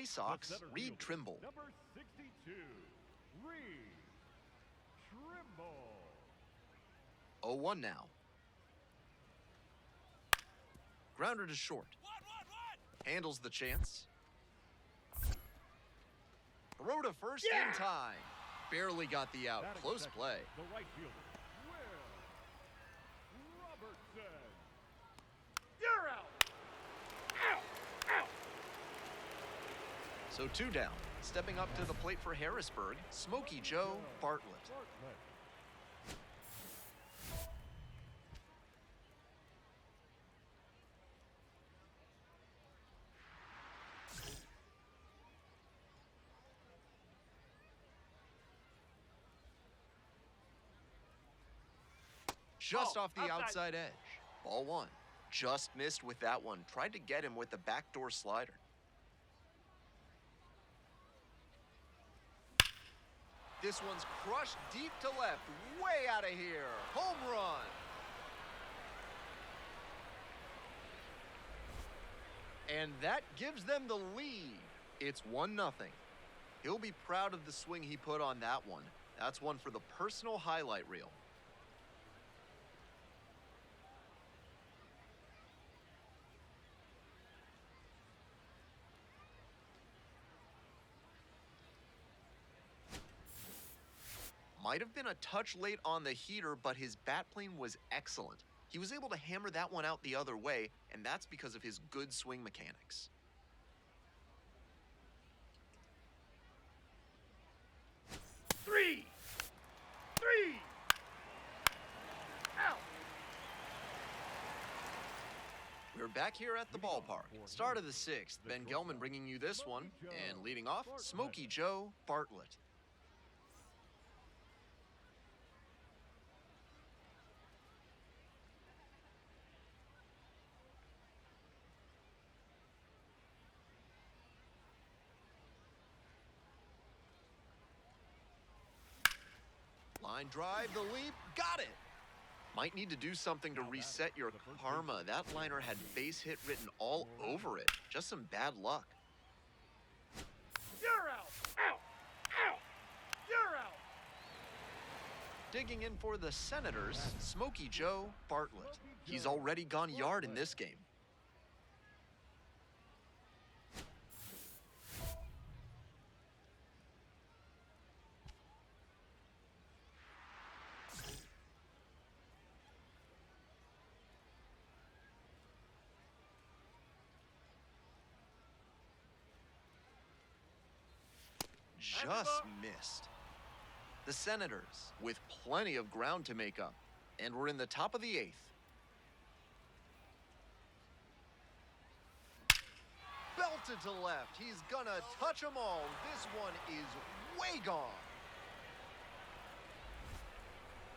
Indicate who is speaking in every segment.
Speaker 1: Sox, Reed Trimble.
Speaker 2: Number 62, Reed Trimble.
Speaker 1: 0-1 now. Grounder to short. Handles the chance. Throw to first in time. Barely got the out. Close play.
Speaker 2: The right fielder, Will Robertson. You're out.
Speaker 1: So 2 down. Stepping up to the plate for Harrisburg, Smokey Joe Bartlett. Just off the outside edge. Ball 1. Just missed with that one. Tried to get him with the backdoor slider. This one's crushed deep to left. Way out of here. Home run. And that gives them the lead. It's 1-0. He'll be proud of the swing he put on that one. That's one for the personal highlight reel. Might have been a touch late on the heater, but his bat plane was excellent. He was able to hammer that one out the other way, and that's because of his good swing mechanics.
Speaker 2: Three. Out.
Speaker 1: We're back here at the ballpark. Start of the 6th. Ben Gelman bringing you this one. And leading off, Smokey Joe Bartlett. Line drive, the leap, got it. Might need to do something to reset your karma. That liner had base hit written all over it. Just some bad luck.
Speaker 2: You're out. You're out.
Speaker 1: Digging in for the Senators, Smokey Joe Bartlett. He's already gone yard in this game. Just missed. The Senators with plenty of ground to make up, and we're in the top of the 8th. Belted to left. He's gonna touch them all. This one is way gone.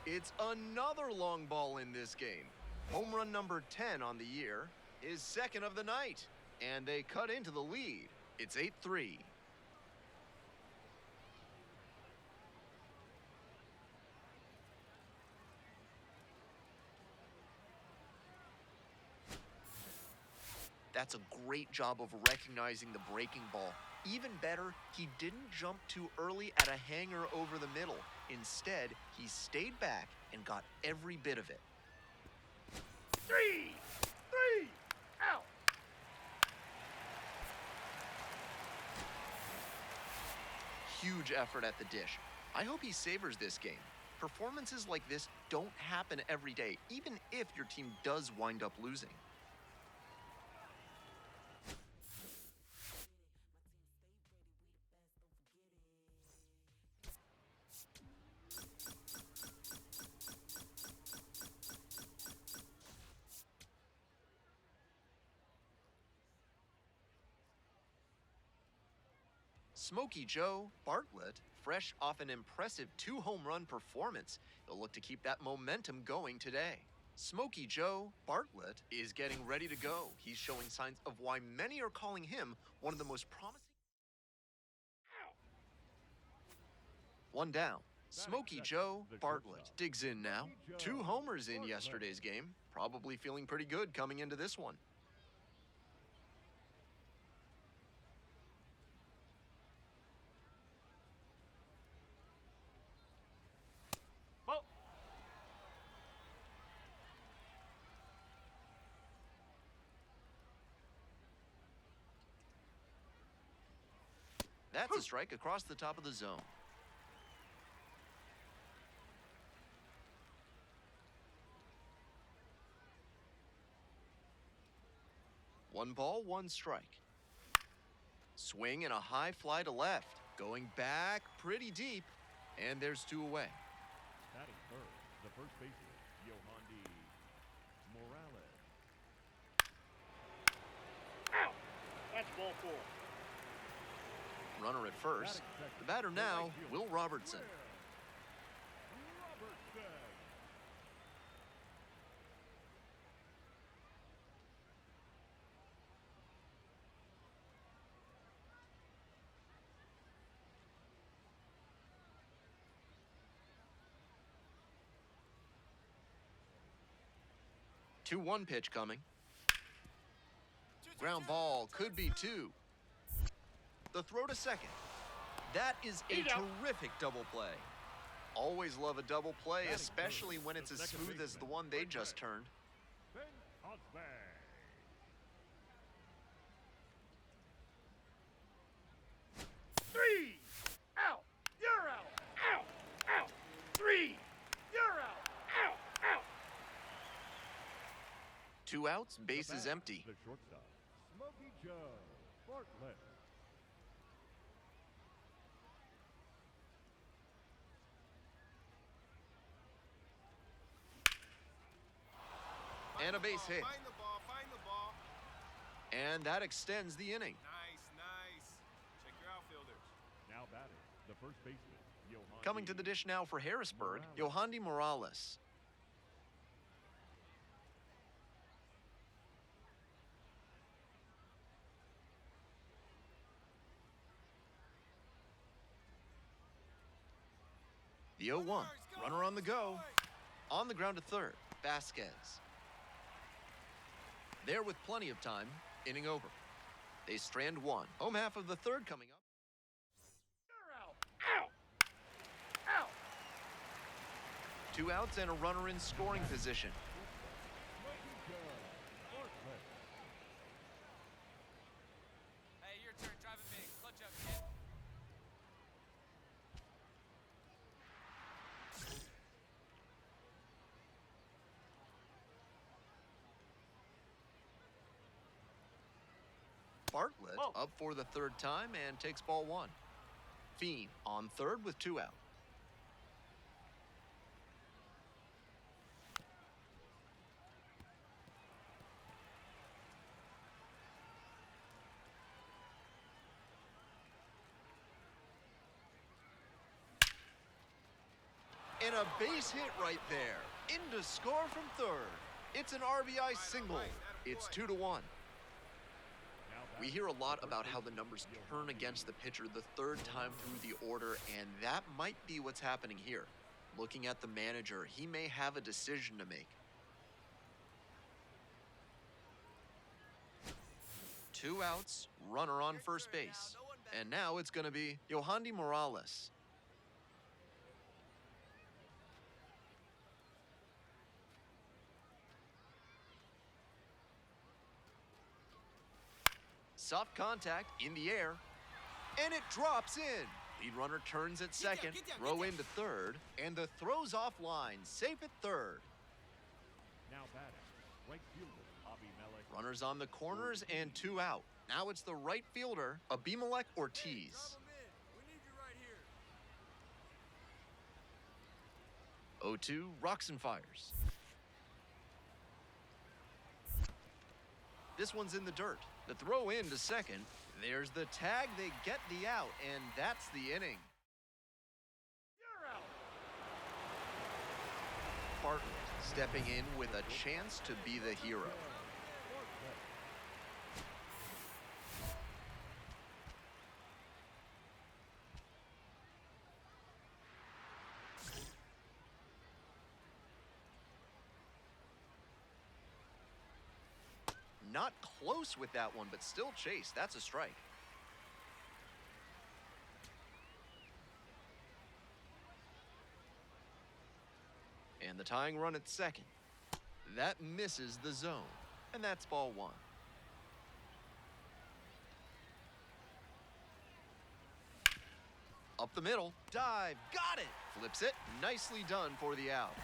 Speaker 1: It's another long ball in this game. Home run number 10 on the year, his second of the night, and they cut into the lead. It's 8-3. That's a great job of recognizing the breaking ball. Even better, he didn't jump too early at a hanger over the middle. Instead, he stayed back and got every bit of it.
Speaker 2: Three. Out.
Speaker 1: Huge effort at the dish. I hope he savors this game. Performances like this don't happen every day, even if your team does wind up losing. Smokey Joe Bartlett, fresh off an impressive 2-home run performance. He'll look to keep that momentum going today. Smokey Joe Bartlett is getting ready to go. He's showing signs of why many are calling him one of the most promising. One down. Smokey Joe Bartlett digs in now. 2 homers in yesterday's game. Probably feeling pretty good coming into this one. That's a strike across the top of the zone. One ball, one strike. Swing and a high fly to left. Going back pretty deep. And there's two away.
Speaker 2: Batting third, the first baseman, Yohandi Morales. Out! That's ball four.
Speaker 1: Runner at first. The batter now, Will Robertson.
Speaker 2: Robertson.
Speaker 1: 2-1 pitch coming. Ground ball could be two. The throw to second. That is a terrific double play. Always love a double play, especially when it's as smooth as the one they just turned.
Speaker 2: Ben Osberg. Three! Out! You're out! Out! Out! Three! You're out! Out! Out!
Speaker 1: 2 outs, bases empty.
Speaker 2: The shortstop, Smokey Joe Bartlett.
Speaker 1: And a base hit.
Speaker 3: Find the ball, find the ball.
Speaker 1: And that extends the inning.
Speaker 3: Nice, nice. Check your outfielders.
Speaker 2: Now batting, the first baseman, Yohandi.
Speaker 1: Coming to the dish now for Harrisburg, Yohandi Morales. The 0-1, runner on the go. On the ground to third, Vasquez. There with plenty of time, inning over. They strand one. Home half of the third coming up.
Speaker 2: You're out! Out! Out!
Speaker 1: 2 outs and a runner in scoring position.
Speaker 2: Smokey Joe Bartlett.
Speaker 4: Hey, your turn. Drive it big. Clutch up, kid.
Speaker 1: Bartlett up for the third time and takes ball one. Fiend on third with 2 out. And a base hit right there. In to score from third. It's an RBI single. It's 2-1. We hear a lot about how the numbers turn against the pitcher the third time through the order, and that might be what's happening here. Looking at the manager, he may have a decision to make. 2 outs, runner on first base. And now it's going to be Yohandi Morales. Soft contact in the air, and it drops in. Lead runner turns at second, throw into third, and the throw's offline, safe at third.
Speaker 2: Now batting, right fielder, Abimelech.
Speaker 1: Runners on the corners and 2 out. Now it's the right fielder, Abimelech Ortiz.
Speaker 3: We need you right here.
Speaker 1: 0-2, rocks and fires. This one's in the dirt. The throw in to second. There's the tag. They get the out, and that's the inning.
Speaker 2: You're out!
Speaker 1: Bartlett stepping in with a chance to be the hero.
Speaker 2: Bartlett.
Speaker 1: Not close with that one, but still chase. That's a strike. And the tying run at second. That misses the zone, and that's ball one. Up the middle, dive, got it! Flips it, nicely done for the out.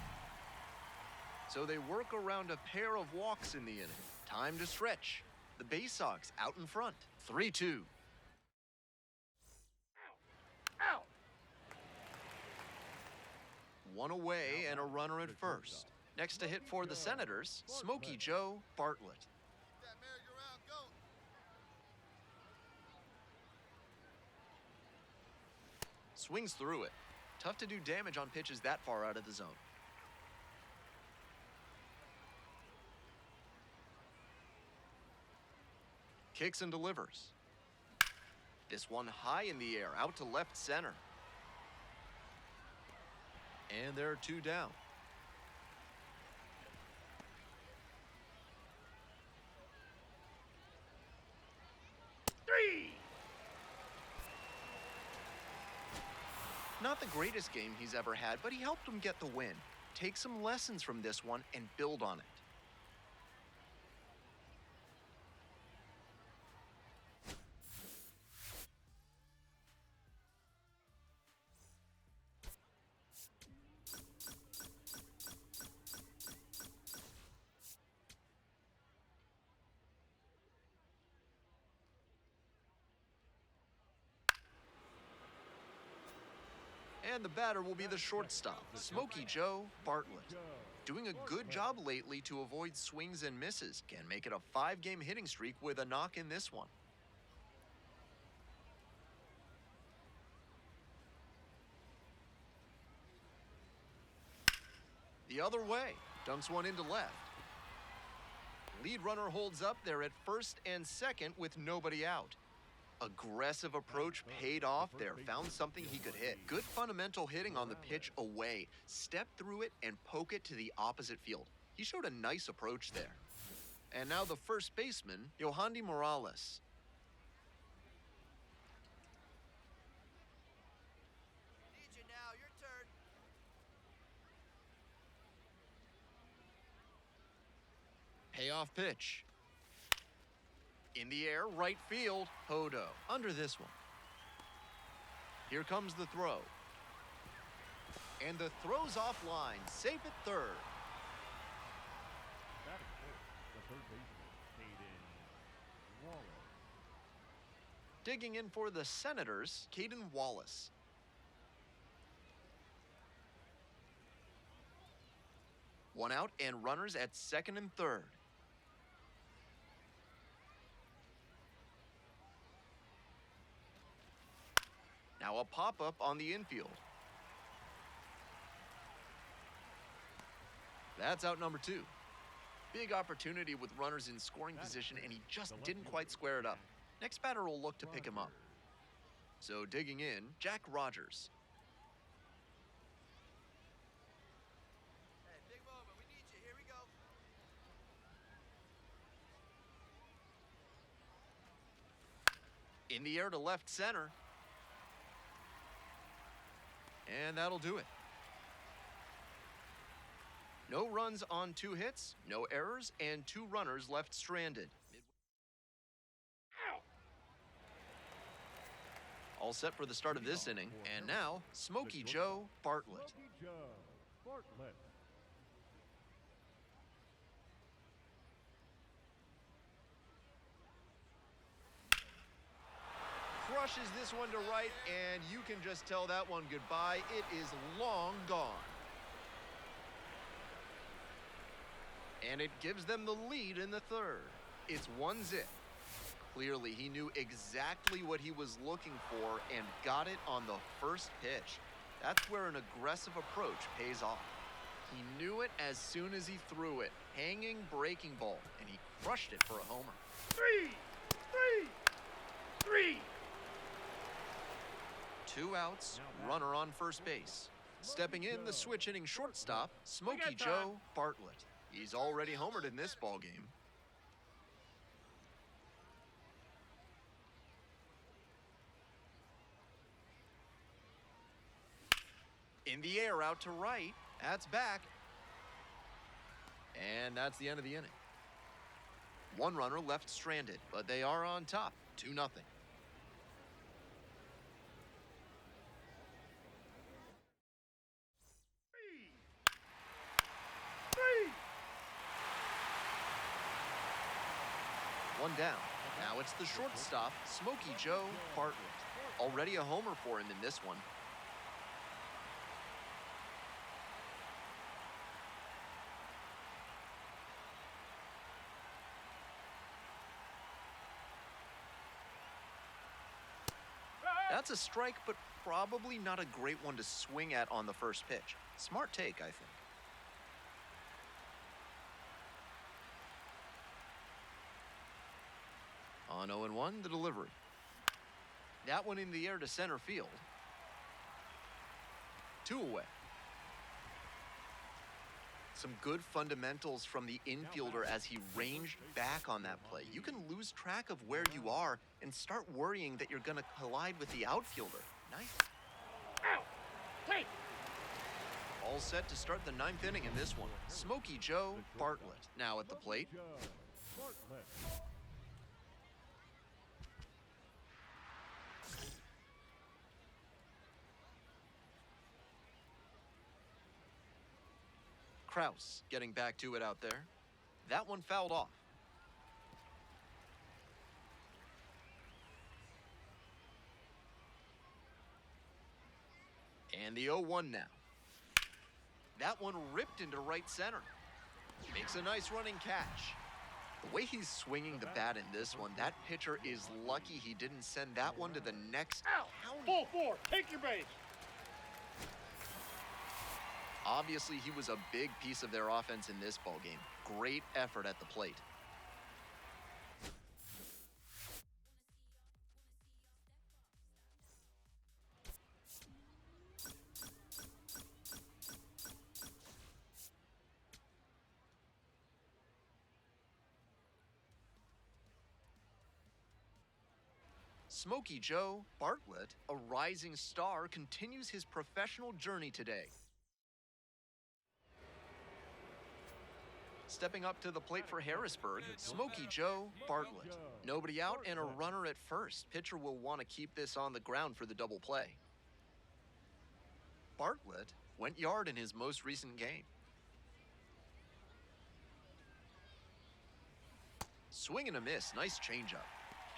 Speaker 1: So they work around a pair of walks in the inning. Time to stretch. The Bay Sox out in front, 3-2.
Speaker 2: Out.
Speaker 1: One away and a runner at first. Next to hit for the Senators, Smokey Joe Bartlett.
Speaker 3: That merry-go-round goat.
Speaker 1: Swings through it. Tough to do damage on pitches that far out of the zone. Kicks and delivers. This one high in the air, out to left center. And there are 2 down.
Speaker 2: Three.
Speaker 1: Not the greatest game he's ever had, but he helped him get the win. Take some lessons from this one and build on it. And the batter will be the shortstop, Smokey Joe Bartlett. Doing a good job lately to avoid swings and misses. Can make it a 5-game hitting streak with a knock in this one. The other way, dunks one into left. Lead runner holds up there at first and second with nobody out. Aggressive approach paid off there, found something he could hit. Good fundamental hitting on the pitch away. Step through it and poke it to the opposite field. He showed a nice approach there. And now the first baseman, Yohandy Morales.
Speaker 4: Need you now, your turn.
Speaker 1: Payoff pitch. In the air, right field, Hodo. Under this one. Here comes the throw. And the throw's offline, safe at third.
Speaker 2: Batting fourth, the third baseman, Caden Wallace.
Speaker 1: Digging in for the Senators, Caden Wallace. One out and runners at second and third. Now a pop-up on the infield. That's out number 2. Big opportunity with runners in scoring position, and he just didn't quite square it up. Next batter will look to pick him up. So digging in, Jack Rogers.
Speaker 4: Hey, big moment. We need you. Here we go.
Speaker 1: In the air to left center. And that'll do it. No runs on 2 hits, no errors, and 2 runners left stranded.
Speaker 2: Out.
Speaker 1: All set for the start of this inning. And now, Smokey Joe Bartlett.
Speaker 2: Smokey Joe Bartlett.
Speaker 1: Crushes this one to right, and you can just tell that one goodbye. It is long gone. And it gives them the lead in the third. It's 1-0. Clearly, he knew exactly what he was looking for and got it on the first pitch. That's where an aggressive approach pays off. He knew it as soon as he threw it. Hanging breaking ball, and he crushed it for a homer.
Speaker 2: Three.
Speaker 1: 2 outs, runner on first base. Stepping in, the switch hitting shortstop, Smokey Joe Bartlett. He's already homered in this ballgame. In the air, out to right. That's back. And that's the end of the inning. 1 runner left stranded, but they are on top, 2-0. one down. Now it's the shortstop, Smokey Joe Bartlett. Already a homer for him in this one. That's a strike, but probably not a great one to swing at on the first pitch. Smart take, I think. On 0-1, the delivery. That one in the air to center field. 2 away. Some good fundamentals from the infielder as he ranged back on that play. You can lose track of where you are and start worrying that you're going to collide with the outfielder. Nice.
Speaker 2: Out. Take.
Speaker 1: All set to start the 9th inning in this one. Smokey Joe Bartlett now at the plate. Kraus getting back to it out there. That one fouled off. And the 0-1 now. That one ripped into right center. Makes a nice running catch. The way he's swinging the bat in this one, that pitcher is lucky he didn't send that one to the next
Speaker 2: Out.
Speaker 1: county.
Speaker 2: Ball 4. Take your base.
Speaker 1: Obviously, he was a big piece of their offense in this ballgame. Great effort at the plate. Smokey Joe Bartlett, a rising star, continues his professional journey today. Stepping up to the plate for Harrisburg, Smokey Joe Bartlett. Nobody out and a runner at first. Pitcher will want to keep this on the ground for the double play. Bartlett went yard in his most recent game. Swing and a miss. Nice changeup.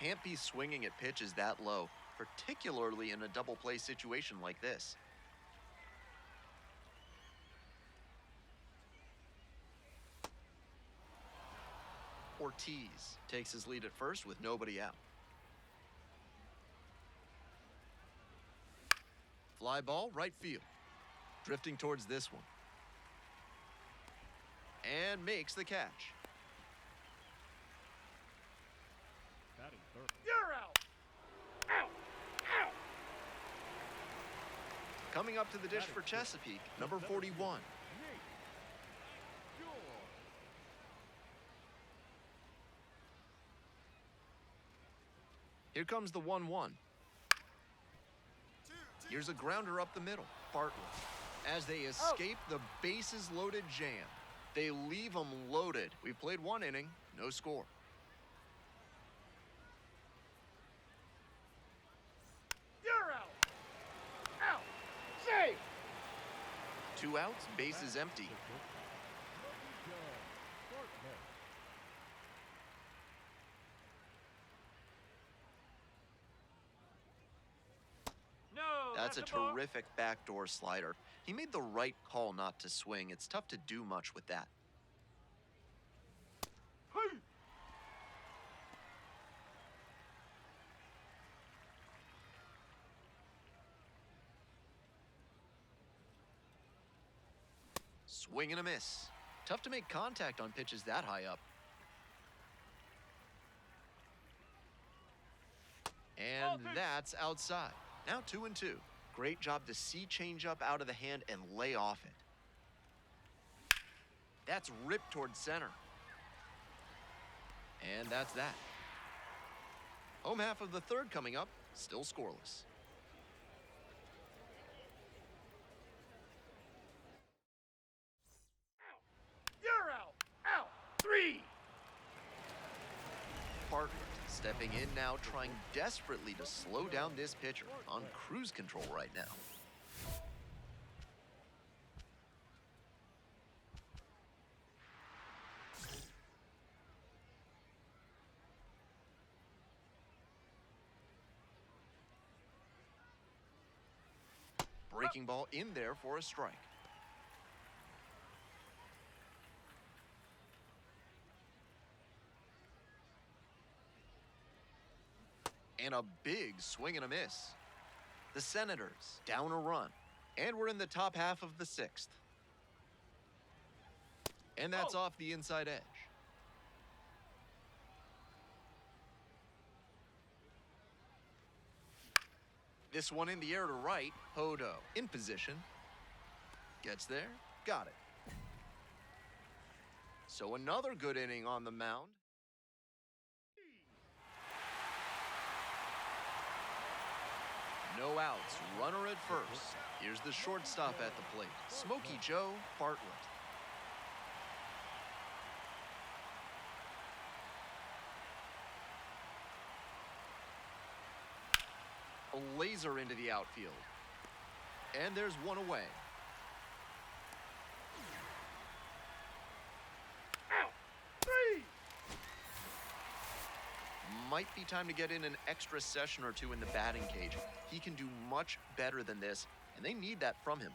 Speaker 1: Can't be swinging at pitches that low, particularly in a double play situation like this. Ortiz takes his lead at first with nobody out. Fly ball, right field. Drifting towards this one. And makes the catch.
Speaker 2: You're out. Out. Out.
Speaker 1: Coming up to the dish for Chesapeake, number 41. Here comes the 1-1. Here's a grounder up the middle. Bartlett. As they escape the bases loaded jam. They leave them loaded. We've played 1 inning, no score.
Speaker 2: You're out. Out. Save.
Speaker 1: 2 outs, bases empty. That's a terrific backdoor slider. He made the right call not to swing. It's tough to do much with that.
Speaker 2: Hey.
Speaker 1: Swing and a miss. Tough to make contact on pitches that high up. And that's outside. Now 2-2. Great job to see changeup out of the hand and lay off it. That's ripped towards center. And that's that. Home half of the 3rd coming up, still scoreless.
Speaker 2: You're out. Out. 3.
Speaker 1: Bartlett stepping in now, trying desperately to slow down this pitcher. On cruise control right now. breaking ball in there for a strike. And a big swing and a miss. The Senators down a run. And we're in the top half of the 6th. And that's off the inside edge. This one in the air to right. Hodo in position. Gets there. Got it. So another good inning on the mound. No outs. Runner at first. Here's the shortstop at the plate. Smokey Joe Bartlett. A laser into the outfield. And there's one away.
Speaker 2: Out. 3.
Speaker 1: Might be time to get in an extra session or two in the batting cage. He can do much better than this, and they need that from him.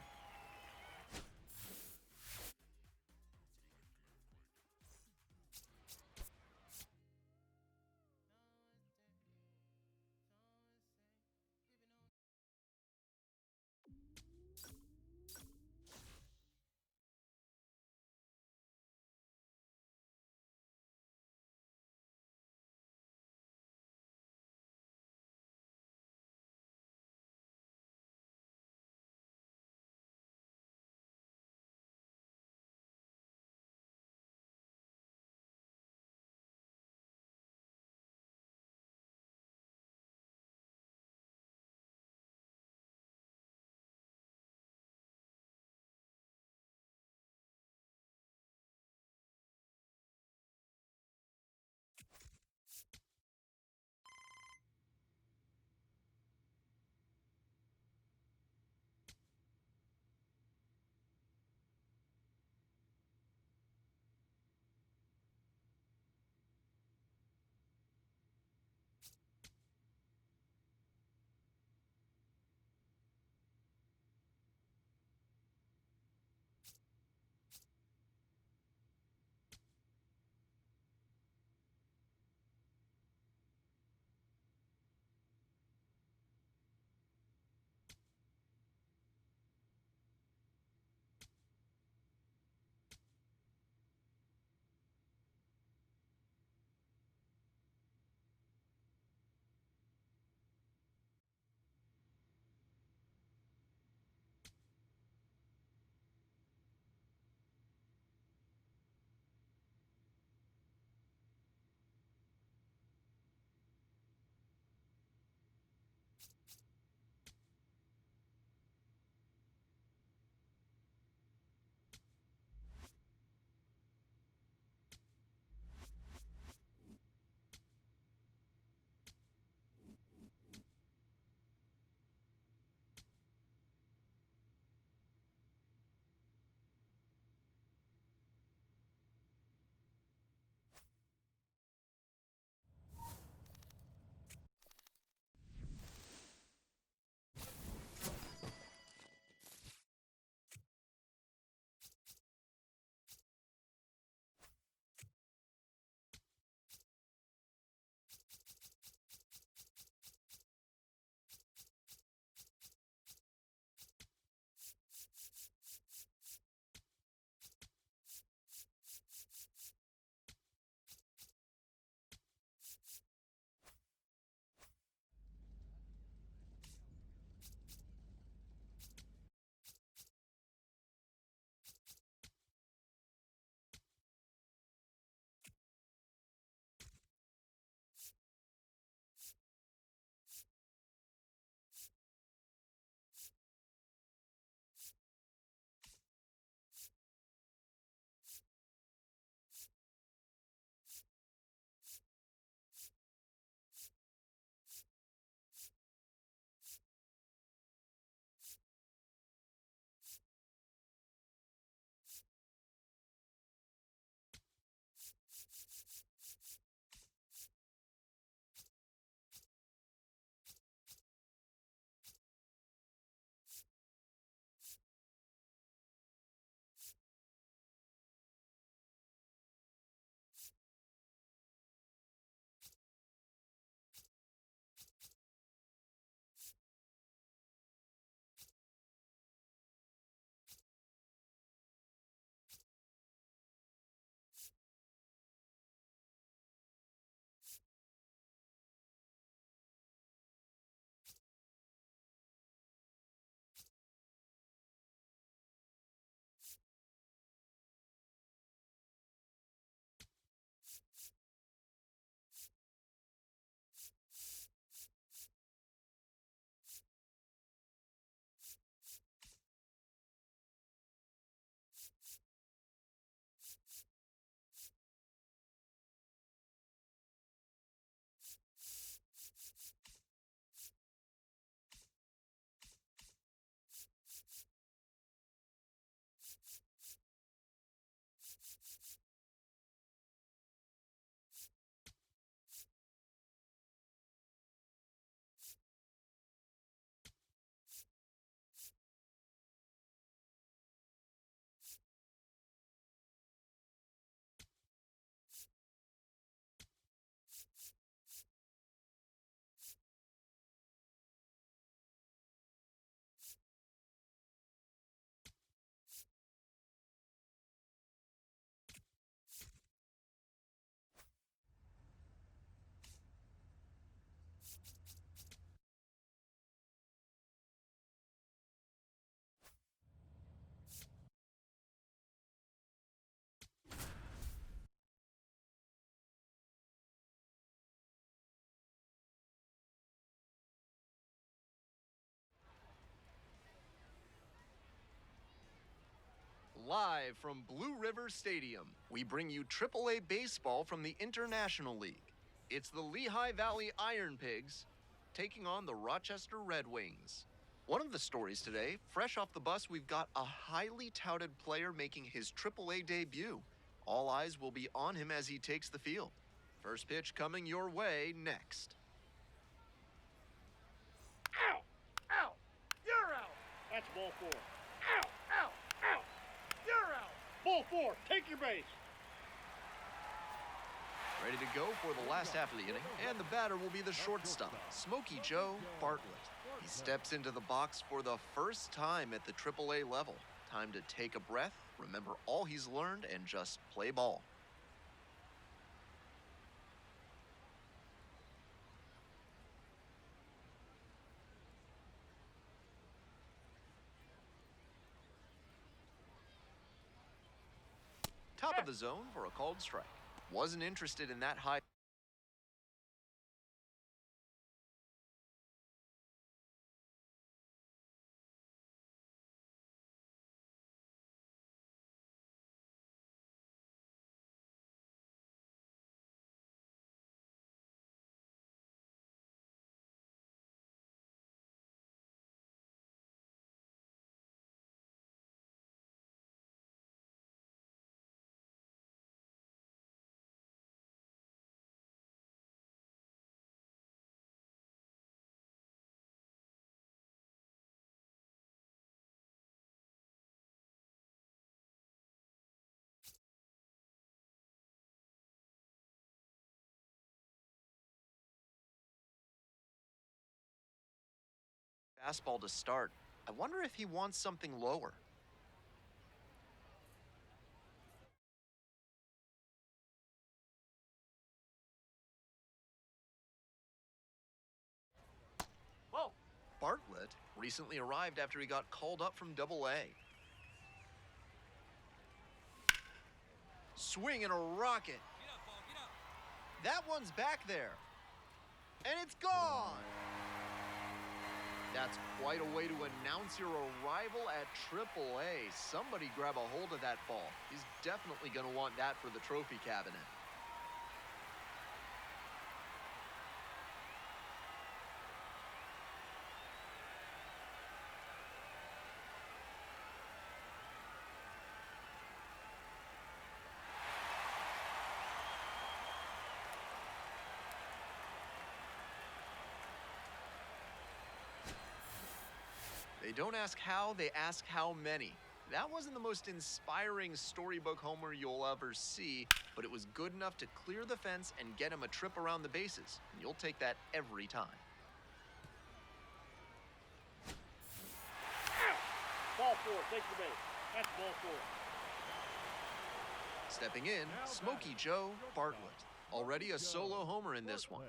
Speaker 1: Live from Blue River Stadium, we bring you AAA baseball from the International League. It's the Lehigh Valley Iron Pigs taking on the Rochester Red Wings. One of the stories today, fresh off the bus, we've got a highly touted player making his AAA debut. All eyes will be on him as he takes the field. First pitch coming your way next.
Speaker 2: Out! Out! You're out! That's ball four. Out! Out! Out! You're out! Ball four. Take your base.
Speaker 1: Ready to go for the last half of the inning, and the batter will be the shortstop, Smokey Joe Bartlett. He steps into the box for the first time at the AAA level. Time to take a breath, remember all he's learned, and just play ball. Top of the zone for a called strike. Wasn't interested in that high. Fastball to start. I wonder if he wants something lower.
Speaker 2: Whoa!
Speaker 1: Bartlett recently arrived after he got called up from Double-A. Swing and a rocket. That one's back there. And it's gone. That's quite a way to announce your arrival at AAA. Somebody grab a hold of that ball. He's definitely going to want that for the trophy cabinet. They don't ask how, they ask how many. That wasn't the most inspiring storybook homer you'll ever see, but it was good enough to clear the fence and get him a trip around the bases. And you'll take that every time.
Speaker 2: Out! Ball four. Take the base. That's ball four.
Speaker 1: Stepping in, Smokey Joe Bartlett. Already a solo homer in this one.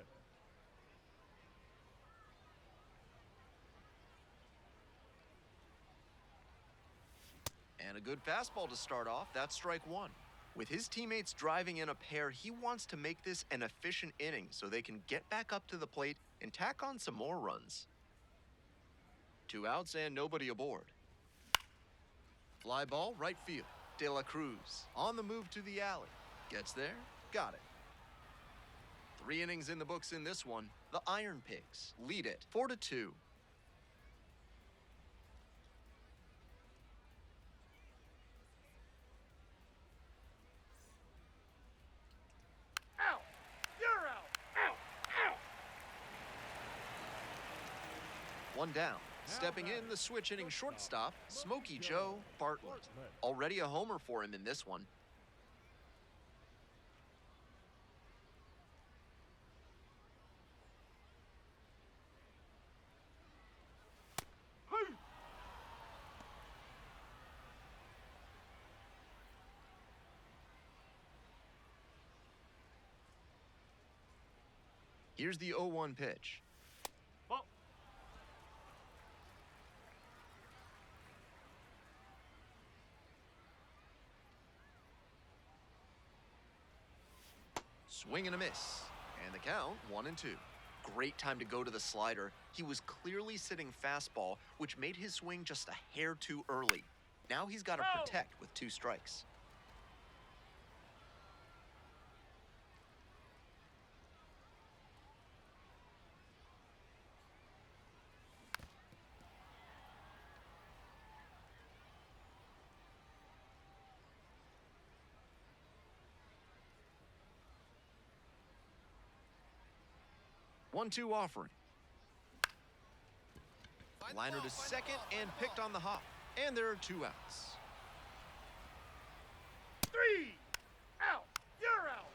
Speaker 1: And a good fastball to start off. That's strike one. With his teammates driving in a pair, he wants to make this an efficient inning so they can get back up to the plate and tack on some more runs. 2 outs and nobody aboard. Fly ball, right field. De La Cruz on the move to the alley. Gets there, got it. 3 innings in the books in this one. The Iron Pigs lead it 4-2.
Speaker 2: Out! You're out! Out! Out!
Speaker 1: One down. Stepping in, the switch hitting shortstop, Smokey Joe Bartlett. Already a homer for him in this one.
Speaker 2: Hey!
Speaker 1: Here's the 0-1 pitch.
Speaker 2: Ball.
Speaker 1: Swing and a miss. And the count, 1-2. Great time to go to the slider. He was clearly sitting fastball, which made his swing just a hair too early. Now he's got to
Speaker 2: Out.
Speaker 1: protect with 2 strikes. One-two offering. Liner to second and picked on the hop. And there are 2 outs.
Speaker 2: 3 out. You're out.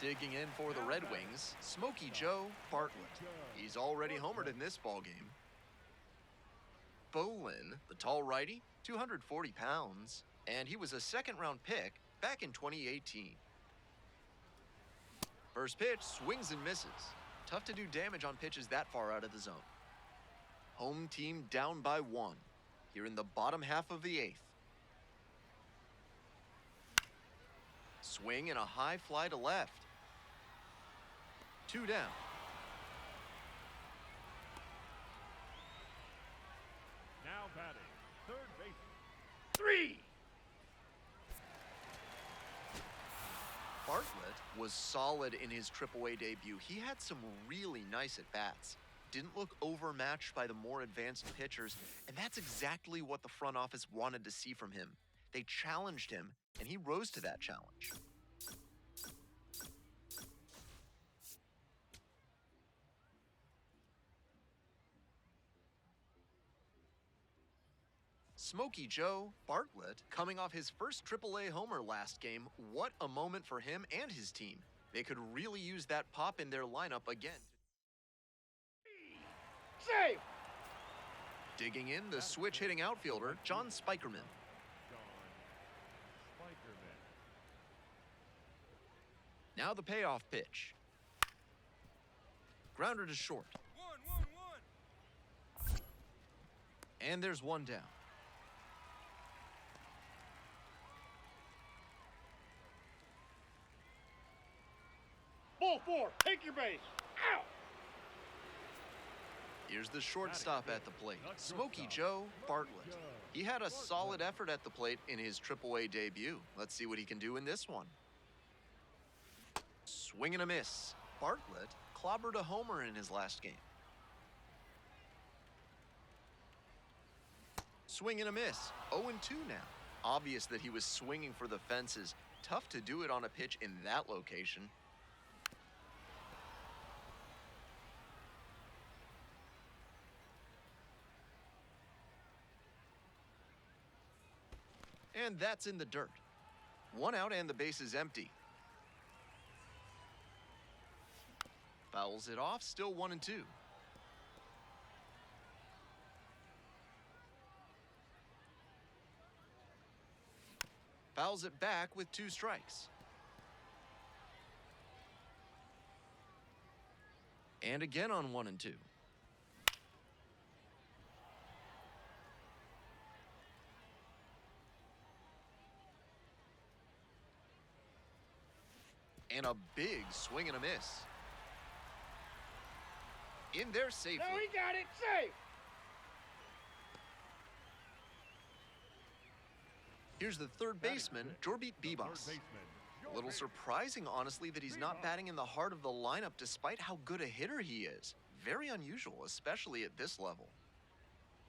Speaker 1: Digging in for the Red Wings, Smokey Joe Bartlett. He's already homered in this ballgame. Bolin, the tall righty, 240 pounds, and he was a second-round pick back in 2018. First pitch swings and misses. Tough to do damage on pitches that far out of the zone. Home team down by 1 here in the bottom half of the 8th. Swing and a high fly to left. 2 down.
Speaker 2: Now batting, third baseman. 3.
Speaker 1: Bartlett was solid in his AAA debut. He had some really nice at-bats. Didn't look overmatched by the more advanced pitchers, and that's exactly what the front office wanted to see from him. They challenged him, and he rose to that challenge. Smokey Joe Bartlett, coming off his first AAA homer last game, what a moment for him and his team. They could really use that pop in their lineup again.
Speaker 2: Save.
Speaker 1: Digging in, the switch-hitting outfielder, John Spikerman. Now the payoff pitch. Grounder to short.
Speaker 4: 1-1-1.
Speaker 1: And there's 1 down.
Speaker 2: Ball 4. Take your base. Out.
Speaker 1: Here's the shortstop at the plate, Smokey Joe Bartlett. He had a solid effort at the plate in his AAA debut. Let's see what he can do in this one. Swing and a miss. Bartlett clobbered a homer in his last game. Swing and a miss. 0-2 now. Obvious that he was swinging for the fences. Tough to do it on a pitch in that location. And that's in the dirt. 1 out and the base is empty. Fouls it off, still 1-2. Fouls it back with 2 strikes. And again on 1-2. And a big swing and a miss. In there safely.
Speaker 2: No, he got it. Safe.
Speaker 1: Here's the third baseman, Jorbit Bibas. A little surprising, honestly, that he's not batting in the heart of the lineup despite how good a hitter he is. Very unusual, especially at this level.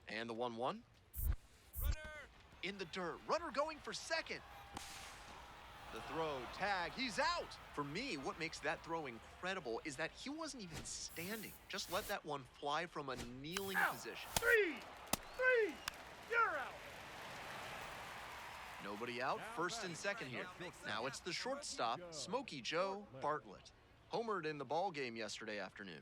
Speaker 1: And the 1-1.
Speaker 4: Runner.
Speaker 1: In the dirt. Runner going for second. The throw, tag, he's out. For me, what makes that throw incredible is that he wasn't even standing. Just let that one fly from a kneeling
Speaker 2: Out.
Speaker 1: position.
Speaker 2: 3. You're out.
Speaker 1: Nobody out, first and second here. Now it's the shortstop, Smokey Joe Bartlett. Homered in the ball game yesterday afternoon.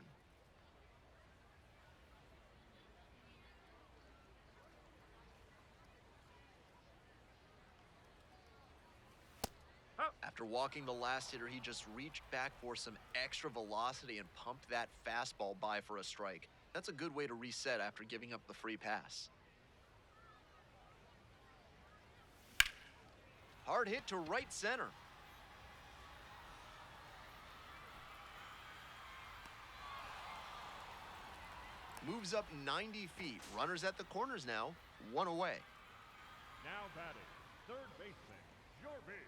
Speaker 1: After walking the last hitter, he just reached back for some extra velocity and pumped that fastball by for a strike. That's a good way to reset after giving up the free pass. Hard hit to right center. Moves up 90 feet. Runners at the corners now. one away.
Speaker 2: Now batting, third baseman, Jorby.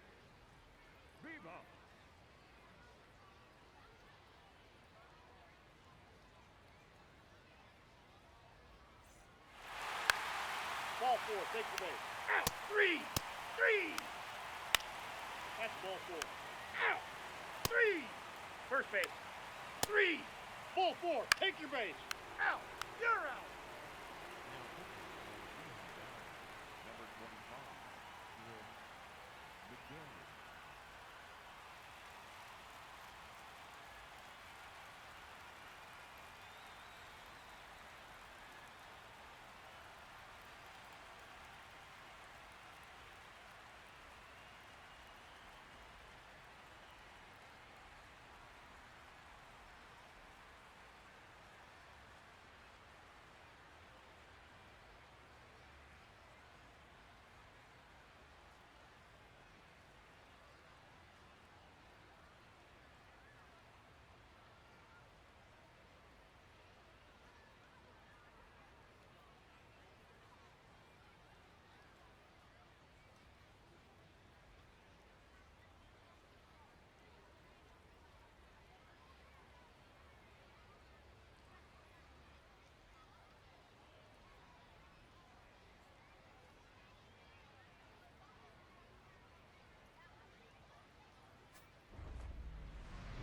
Speaker 2: Viva. Ball four, take the base. Out. Three. That's ball four. Out. Three. First base. Three. Ball four, take your base. Out. You're out. Number 25, McDaniel.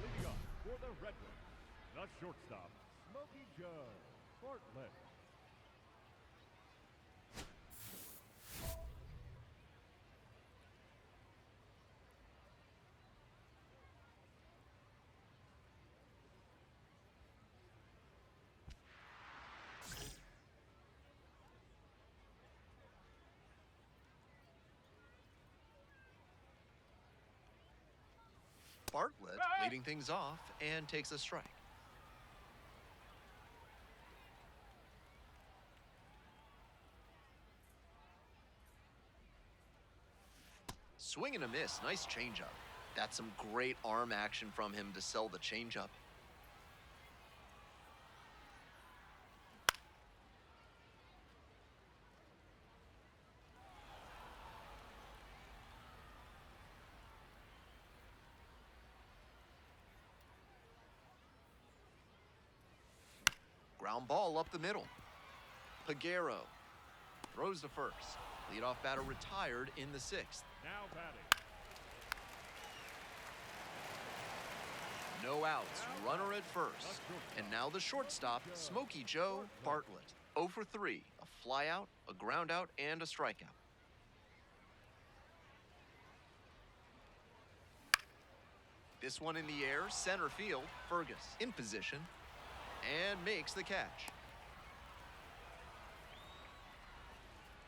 Speaker 2: Leading up for the Red Wings, the shortstop, Smokey Joe Bartlett.
Speaker 1: Bartlett leading things off and takes a strike. Swing and a miss, nice changeup. That's some great arm action from him to sell the changeup. Ground ball up the middle. Peguero throws to first. Leadoff batter retired in the sixth.
Speaker 2: Now batting,
Speaker 1: No outs, runner at first. And now the shortstop, Smokey Joe Bartlett. 0 for 3, a flyout, a ground out, and a strikeout. This one in the air, center field, Fergus in position, and makes the catch.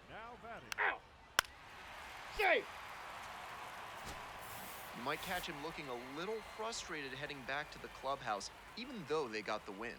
Speaker 2: now batting.
Speaker 3: Out. Safe.
Speaker 1: You might catch him looking a little frustrated heading back to the clubhouse, even though they got the win.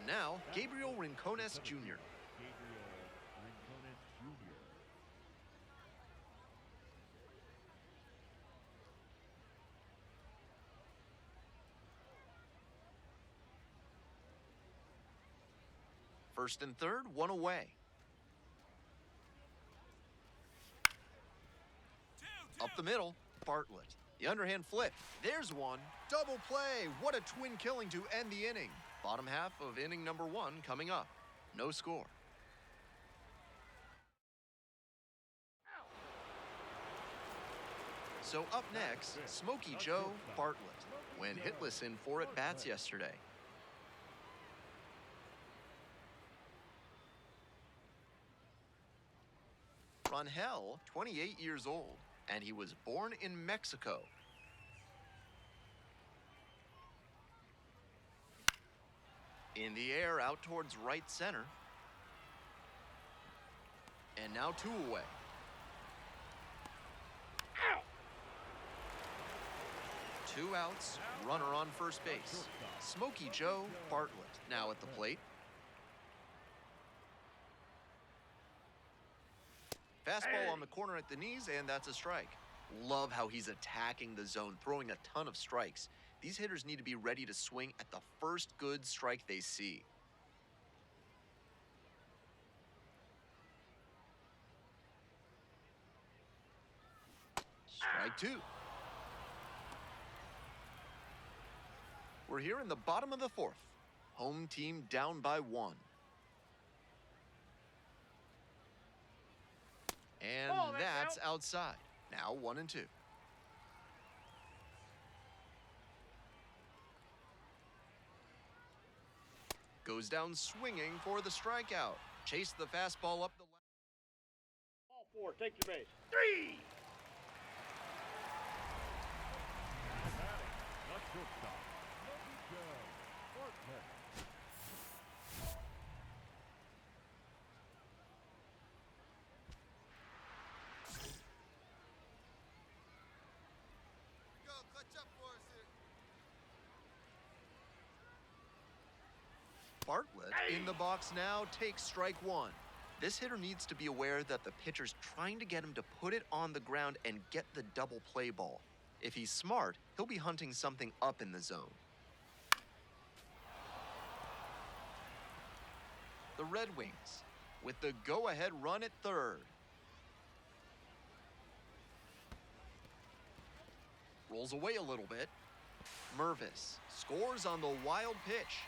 Speaker 1: And now, Gabriel Rincones Jr.
Speaker 3: Gabriel Rincones Jr.
Speaker 1: First and third, one away. Up the middle, Bartlett. The underhand flip. There's one. Double play. What a twin killing to end the inning. Bottom half of inning number 1 coming up. No score. So up next, Smokey Joe Bartlett. Went hitless in 4 at-bats yesterday. Rangel, 28 years old, and he was born in Mexico. In the air, out towards right center. And now 2 away.
Speaker 2: Out.
Speaker 1: 2 outs, runner on first base. Smokey Joe Bartlett now at the plate. Fastball on the corner at the knees, and that's a strike. Love how he's attacking the zone, throwing a ton of strikes. These hitters need to be ready to swing at the first good strike they see. Strike 2. We're here in the bottom of the 4th. Home team down by 1. And that's outside. Now 1 and 2. Goes down swinging for the strikeout. Chase the fastball up the left.
Speaker 2: Ball 4, take your base. 3.
Speaker 3: The shortstop, Smokey Joe Bartlett.
Speaker 4: Go, clutch up for us here.
Speaker 1: Bartlett in the box now takes strike 1. This hitter needs to be aware that the pitcher's trying to get him to put it on the ground and get the double play ball. If he's smart, he'll be hunting something up in the zone. The Red Wings with the go-ahead run at third. Rolls away a little bit. Mervis scores on the wild pitch.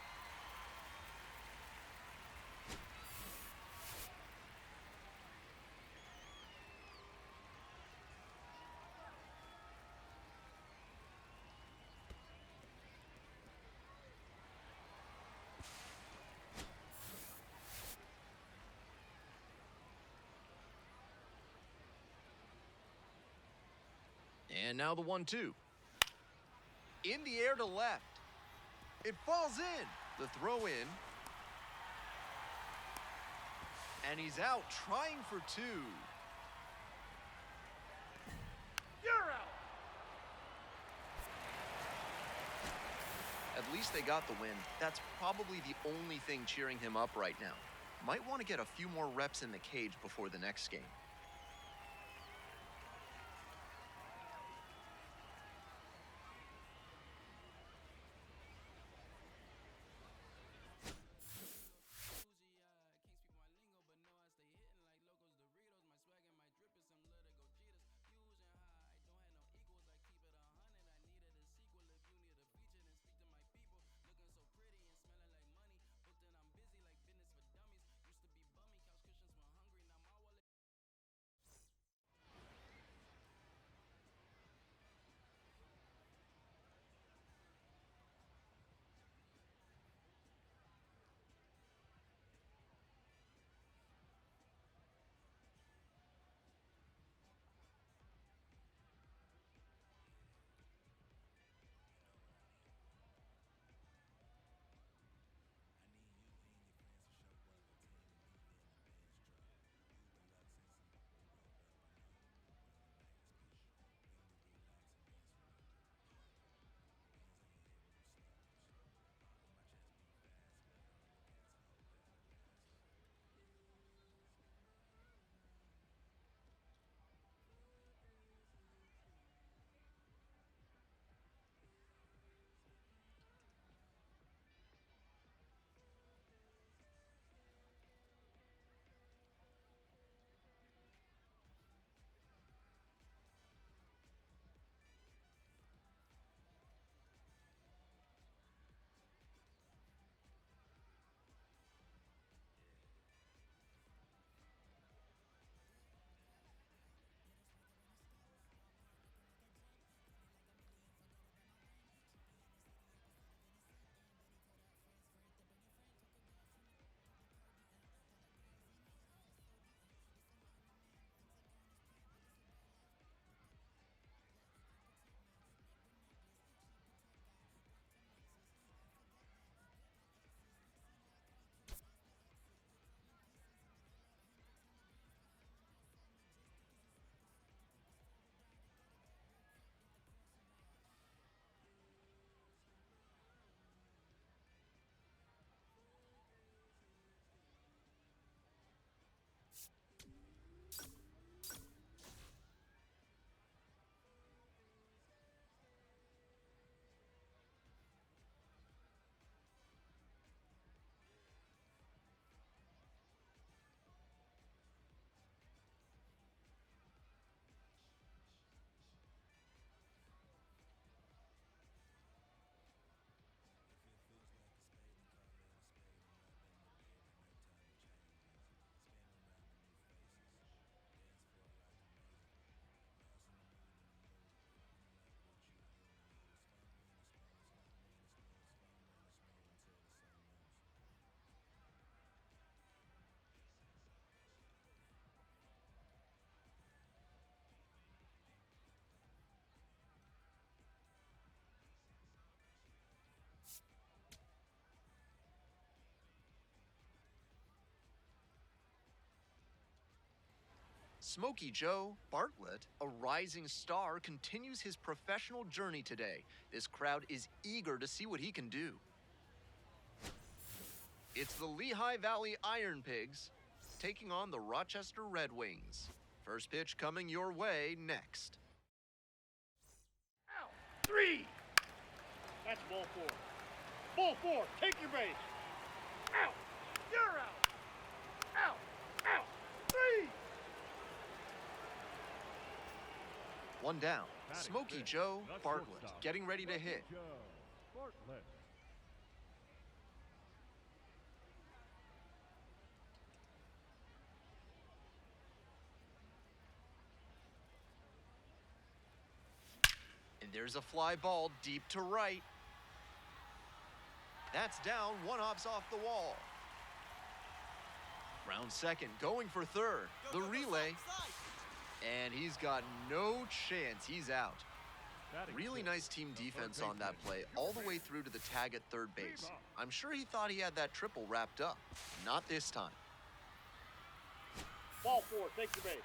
Speaker 1: And now the 1-2. In the air to left. It falls in. The throw in. And he's out trying for 2.
Speaker 2: You're out.
Speaker 1: At least they got the win. That's probably the only thing cheering him up right now. Might want to get a few more reps in the cage before the next game. Smokey Joe Bartlett, a rising star, continues his professional journey today. This crowd is eager to see what he can do. It's the Lehigh Valley Iron Pigs taking on the Rochester Red Wings. First pitch coming your way next.
Speaker 2: Out. 3. That's ball 4. Ball 4. Take your base. Out. You're out. Out. Out. 3.
Speaker 1: One down.
Speaker 3: Batting
Speaker 1: Smokey
Speaker 3: fifth,
Speaker 1: Joe
Speaker 3: the
Speaker 1: Bartlett
Speaker 3: shortstop,
Speaker 1: getting ready to
Speaker 3: Smokey
Speaker 1: hit.
Speaker 3: Joe Bartlett.
Speaker 1: And there's a fly ball deep to right. That's down, one off's off the wall. Round second, going for third. The relay, and he's got no chance, he's out.
Speaker 3: Batting
Speaker 1: Really
Speaker 3: fifth,
Speaker 1: nice team
Speaker 3: the
Speaker 1: defense
Speaker 3: third
Speaker 1: on that
Speaker 3: baseman,
Speaker 1: play, all the way through to the tag at third base. I'm sure he thought he had that triple wrapped up. Not this time.
Speaker 2: Ball 4. Take your base.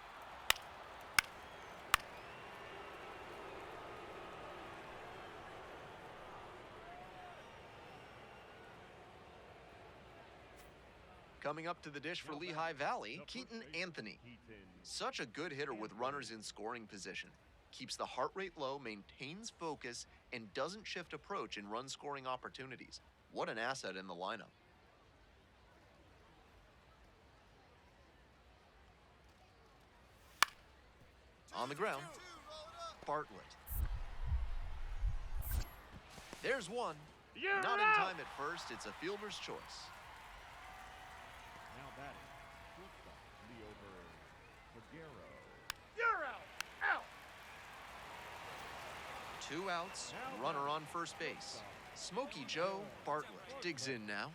Speaker 1: Coming up to the dish for Lehigh Valley, Keaton Anthony. Such a good hitter with runners in scoring position. Keeps the heart rate low, maintains focus, and doesn't shift approach in run-scoring opportunities. What an asset in the lineup. On the ground, Bartlett. There's one.
Speaker 2: You're
Speaker 1: Not in
Speaker 2: out.
Speaker 1: time at first, it's a fielder's choice.
Speaker 3: Now batting, shortstop, Leover Figueroa.
Speaker 2: You're out. Out.
Speaker 1: 2 outs, runner on first base. Smokey Joe Bartlett digs in now.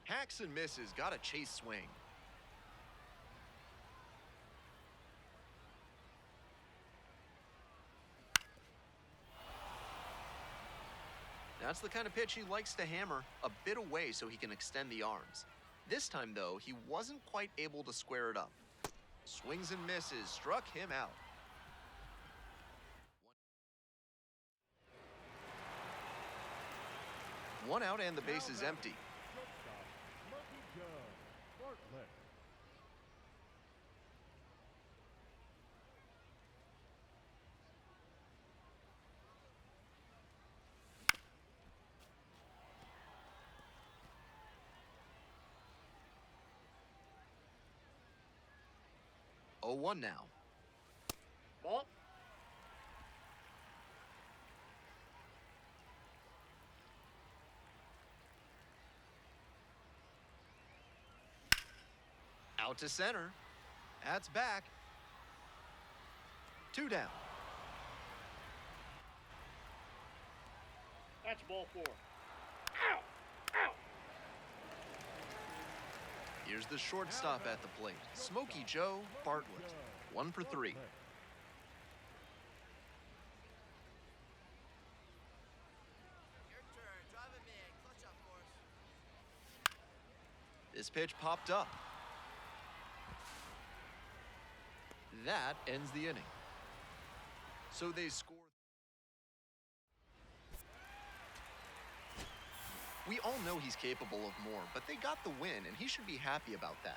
Speaker 1: Hacks and misses, got a chase swing. That's the kind of pitch he likes to hammer, a bit away so he can extend the arms. This time, though, he wasn't quite able to square it up. Swings and misses, struck him out. One out and the base is empty.
Speaker 3: Shortstop, Smokey Joe Bartlett.
Speaker 1: Oh, 1 now.
Speaker 2: Ball.
Speaker 1: Out to center. That's back. 2 down.
Speaker 2: That's ball 4. Out. Out.
Speaker 1: Here's the shortstop at the plate. Smokey Joe Bartlett. 1 for 3.
Speaker 3: Bartlett.
Speaker 4: Your turn. Drive him in. Clutch up for us.
Speaker 1: This pitch popped up. That ends the inning. So they score. We all know he's capable of more, but they got the win, and he should be happy about that.